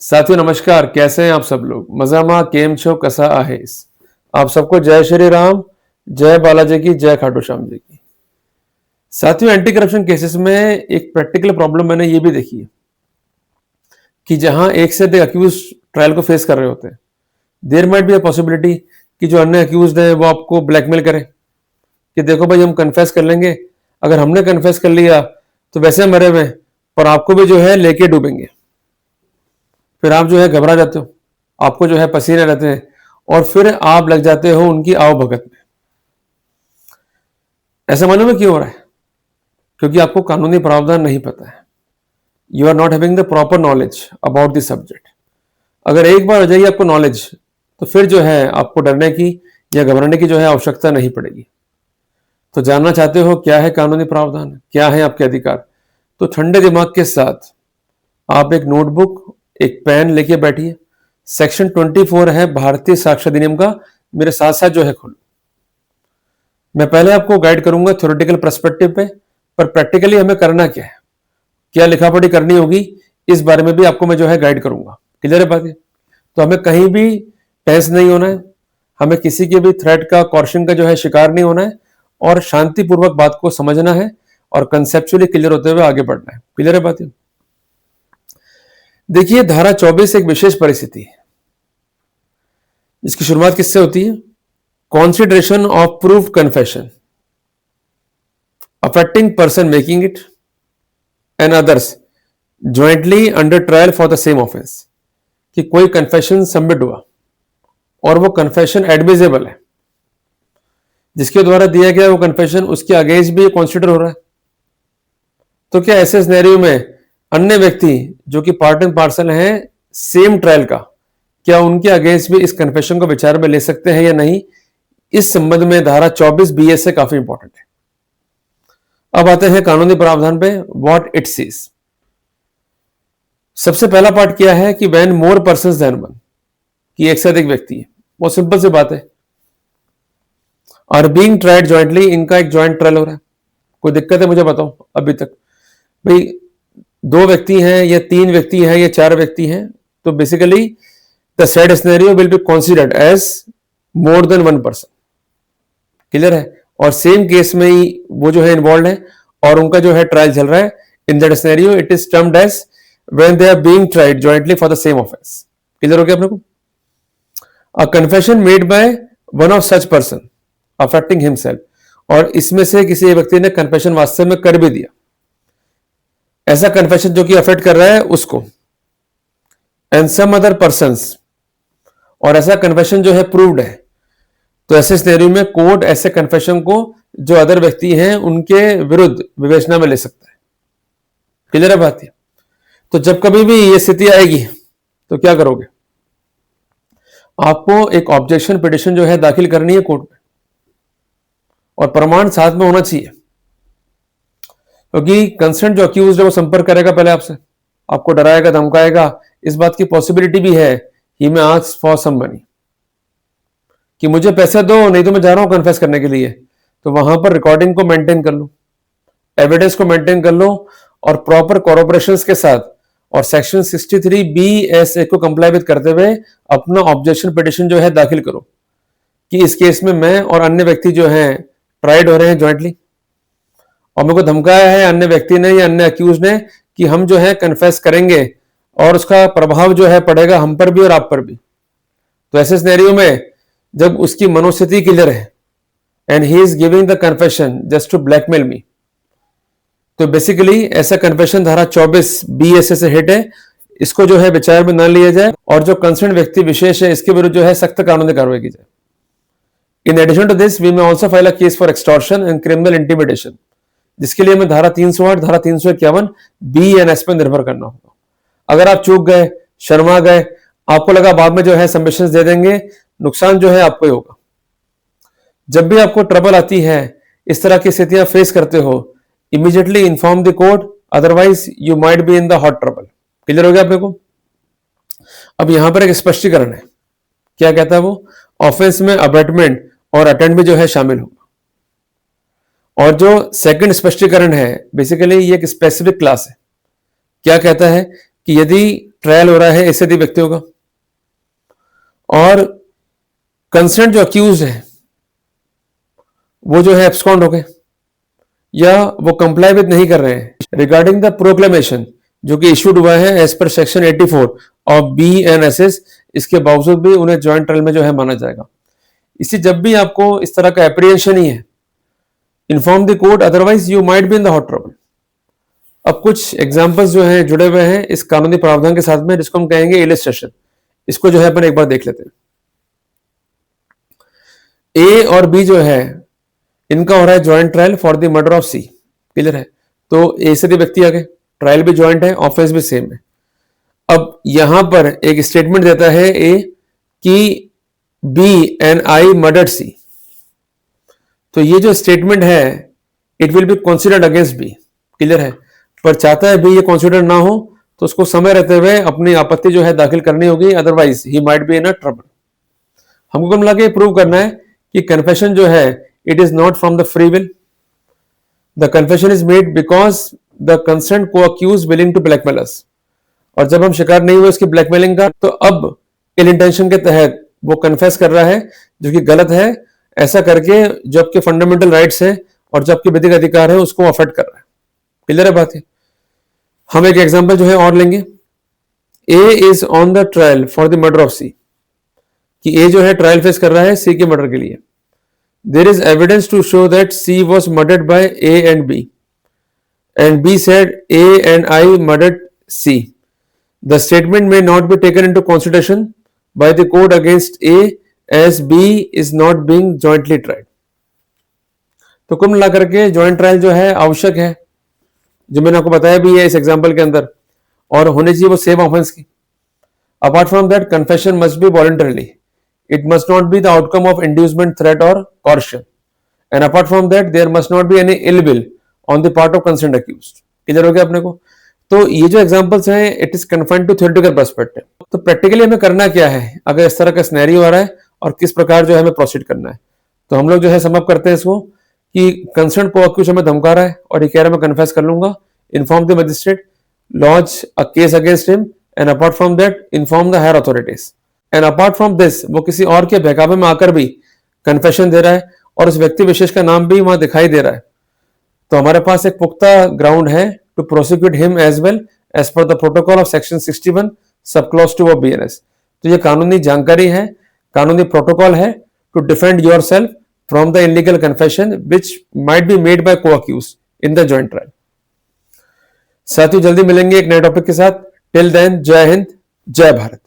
साथियों नमस्कार, कैसे हैं आप सब लोग? मजामा केम छो कसा आहेस? आप सबको जय श्री राम, जय बालाजी की, जय खाटू श्याम जी की। साथियों, एंटी करप्शन केसेस में एक प्रैक्टिकल प्रॉब्लम मैंने ये भी देखी है कि जहां एक से अधिक अक्यूज ट्रायल को फेस कर रहे होते हैं, there might be a possibility कि जो अन्य अक्यूज है वो आपको ब्लैकमेल करें कि देखो भाई हम कन्फेस कर लेंगे, अगर हमने कन्फेस कर लिया तो वैसे मरे हुए हैं, पर आपको भी जो है लेके डूबेंगे। फिर आप जो है घबरा जाते हो, आपको जो है पसीने रहते हैं और फिर आप लग जाते हो उनकी आवभगत में। ऐसा मालूम है क्यों हो रहा है? क्योंकि आपको कानूनी प्रावधान नहीं पता है। You are not having the proper knowledge about the subject. अगर एक बार हो जाएगी आपको नॉलेज, तो फिर जो है आपको डरने की या घबराने की जो है आवश्यकता नहीं पड़ेगी। तो जानना चाहते हो क्या है कानूनी प्रावधान, क्या है आपके अधिकार? तो ठंडे दिमाग के साथ आप एक नोटबुक, एक पेन लेके बैठिए। सेक्शन 24 है भारतीय साक्ष्य अधिनियम का, मेरे साथ साथ जो है खोलो। मैं पहले आपको गाइड करूंगा थ्योरेटिकल पर्सपेक्टिव पे, पर प्रैक्टिकली हमें करना क्या है, क्या लिखा पढ़ी करनी होगी, इस बारे में भी आपको मैं जो है गाइड करूंगा। क्लियर है बात? तो हमें कहीं भी टेंस नहीं होना है, हमें किसी के भी थ्रेट का, कॉर्शन का जो है शिकार नहीं होना है, और शांतिपूर्वक बात को समझना है और कंसेप्चुअली क्लियर होते हुए आगे बढ़ना है। क्लियर है बात? देखिए, धारा 24 एक विशेष परिस्थिति है। इसकी शुरुआत किससे होती है? Consideration of proof confession affecting person making it and others jointly under trial for the same offence. कि कोई कन्फेशन सबमिट हुआ और वो कन्फेशन एडमिजेबल है, जिसके द्वारा दिया गया वो कन्फेशन उसके अगेंस्ट भी कंसीडर हो रहा है, तो क्या ऐसे सिनेरियो में अन्य व्यक्ति जो कि पार्ट एंड पार्सल हैं सेम ट्रायल का, क्या उनके अगेंस्ट भी इस कन्फेशन को विचार में ले सकते हैं या नहीं? इस संबंध में धारा 24 बीएस से काफी इंपॉर्टेंट है। अब आते हैं कानूनी प्रावधान पे, व्हाट इट सीज। सबसे पहला पार्ट क्या है कि when more persons than one, कि एक से अधिक व्यक्ति है। बहुत सिंपल सी बात है, और बीइंग ट्राइड जॉइंटली, इनका एक जॉइंट ट्रायल हो रहा है। कोई दिक्कत है मुझे बताओ अभी तक? भाई, दो व्यक्ति हैं या तीन व्यक्ति हैं या चार व्यक्ति हैं, तो basically the said scenario will be considered as more than one person. Clear है? और सेम केस में ही वो जो है इन्वॉल्व है और उनका जो है ट्रायल चल रहा है, in that scenario it is termed as when they are being tried jointly for the same offence. Clear हो गया अपने को? A confession made by one of such person affecting himself, और इसमें से किसी व्यक्ति ने कन्फेशन वास्तव में कर भी दिया, ऐसा कन्फेशन जो कि अफेक्ट कर रहा है उसको, एंड सम अदर पर्संस, और ऐसा कन्फेशन जो है प्रूव्ड है, तो ऐसे सिनेरियो में कोर्ट ऐसे कन्फेशन को जो अदर व्यक्ति हैं उनके विरुद्ध विवेचना में ले सकता है। क्लियर है बात? तो जब कभी भी ये स्थिति आएगी तो क्या करोगे? आपको एक ऑब्जेक्शन पिटिशन जो है दाखिल करनी है कोर्ट में, और प्रमाण साथ में होना चाहिए, क्योंकि कंसर्न जो अक्यूज है वो संपर्क करेगा पहले आपसे, आपको डराएगा, धमकाएगा। इस बात की पॉसिबिलिटी भी है ही में आस्क फॉर सम मनी, कि मुझे पैसे दो नहीं तो मैं जा रहा हूं कन्फेस करने के लिए। तो वहां पर रिकॉर्डिंग को मेंटेन कर लो, एविडेंस को मेंटेन कर लो, और प्रॉपर कॉर्पोरेशन के साथ और सेक्शन 63 BSA को कंप्लाई विद करते हुए अपना ऑब्जेक्शन पिटिशन जो है दाखिल करो कि इस केस में मैं और अन्य व्यक्ति जो हैं ट्राइड हो रहे हैं जॉइंटली, और मेरे को धमकाया है अन्य व्यक्ति ने या अन्य अक्यूज ने कि हम जो है कन्फेस करेंगे और उसका प्रभाव जो है पड़ेगा हम पर भी और आप पर भी। तो ऐसे सिनेरियो में जब उसकी मनोस्थिति क्लियर है and he is giving the confession just to blackmail me, तो बेसिकली ऐसा कन्फेशन धारा 24 BSA से हिट है, इसको जो है विचार में न लिया जाए, और जो कंसर्न व्यक्ति विशेष है इसके विरुद्ध जो है सख्त कानूनी कार्रवाई की जाए। In addition to this we may also file a case for extortion and criminal intimidation, जिसके लिए हमें धारा 308, धारा 351 BNS पर निर्भर करना होगा। अगर आप चूक गए, शर्मा गए, आपको लगा बाद में जो है सबमिशन दे देंगे, नुकसान जो है आपको ही होगा। जब भी आपको ट्रबल आती है, इस तरह की स्थितियां फेस करते हो, immediately inform the court, otherwise you might be in the hot trouble. Clear हो गया अपने को? अब यहां पर एक स्पष्टीकरण है, क्या कहता है वो? ऑफेंस में अबेटमेंट और अटेंड भी जो है शामिल होगा। और जो सेकंड स्पष्टीकरण है, बेसिकली ये एक स्पेसिफिक क्लास है। क्या कहता है कि यदि ट्रायल हो रहा है ऐसे दी व्यक्तियों का, और कंसर्न जो अक्यूज है वो जो है एब्सकॉन्ड हो गए या वो कंप्लाई विद नहीं कर रहे हैं रिगार्डिंग द प्रोक्लेमेशन जो कि इश्यूड हुआ है as per section 84 of BNSS, इसके बावजूद भी उन्हें ज्वाइंट ट्रायल में जो है माना जाएगा। इसी जब भी आपको इस तरह का एप्रीहेंशन ही है, inform the court, otherwise you might be in the hot trouble. अब कुछ एग्जांपल्स जो हैं जुड़े हुए हैं इस कानूनी प्रावधान के साथ में, जिसको हम कहेंगे इलस्ट्रेशन। इसको जो है अपन एक बार देख लेते हैं। ए और बी जो है इनका हो रहा है joint trial for the murder of C, clear है। तो ए से व्यक्ति आ गए, ट्रायल भी ज्वाइंट है, ऑफेंस भी सेम है। अब यहां पर एक स्टेटमेंट देता है ए कि B and I murdered C, तो ये जो स्टेटमेंट है it will be considered against B, clear है। पर चाहता है बी ये कंसीडर ना हो तो उसको समय रहते हुए अपनी आपत्ति जो है दाखिल करनी होगी, otherwise he might be in a trouble. हमको कम लगे प्रूव करना है कि कन्फेशन जो है it is not from the free will, the confession is made because the concern को अक्यूज विलिंग टू ब्लैकमेल अस, और जब हम शिकार नहीं हुए उसकी ब्लैकमेलिंग का तो अब इल इंटेंशन के तहत वो कन्फेस कर रहा है, जो कि गलत है। ऐसा करके जो आपके फंडामेंटल राइट्स है और जो आपके विधिक अधिकार है उसको अफेक्ट कर रहा है, क्लियर है बात है। हम एक एग्जांपल जो है और लेंगे। A is on the trial for the murder of C, कि ए जो है ट्रायल फेस कर रहा है सी के मर्डर के लिए। There is evidence to show that C was murdered by A and B, and B said A and I murdered C. The statement may not be taken into consideration by the court against A as B is not being jointly tried। तो कुल मिलाकर के joint trial जो है आवश्यक है, जो मैंने आपको बताया भी है इस एग्जांपल के अंदर, और होने चाहिए वो सेम ऑफेंस की। Apart from that confession must be voluntarily, it must not be the outcome of inducement, threat or coercion, and apart from that there must not be any ill will on the part of concerned accused. Clear हो गया अपने को। तो ये जो examples हैं it is confined to theoretical perspective. तो practically हमें करना क्या है अगर इस तरह का सिनेरियो आ रहा है और किस प्रकार जो है हमें प्रोसीड करना है। तो हम लोग जो है सम अप करते हैं इसको कि कंसर्न को अक्यूज हमें धमका रहा है और ये कह रहा है मैं कन्फेस कर लूंगा, inform the magistrate, launch a case against him, and apart from that inform the higher authorities. And apart from this वो किसी और के बहकावे में आकर भी कन्फेशन दे रहा है और उस व्यक्ति विशेष का नाम भी वहां दिखाई दे रहा है, तो हमारे पास एक पुख्ता ग्राउंड है to prosecute him as well as पर the protocol of section 61 sub clause 2 of BNS। तो ये कानूनी जानकारी है, कानूनी प्रोटोकॉल है to defend your self from the illegal confession which might be made by co accused in the joint trial. साथियों जल्दी मिलेंगे एक नए टॉपिक के साथ। टिल देन जय हिंद, जय भारत।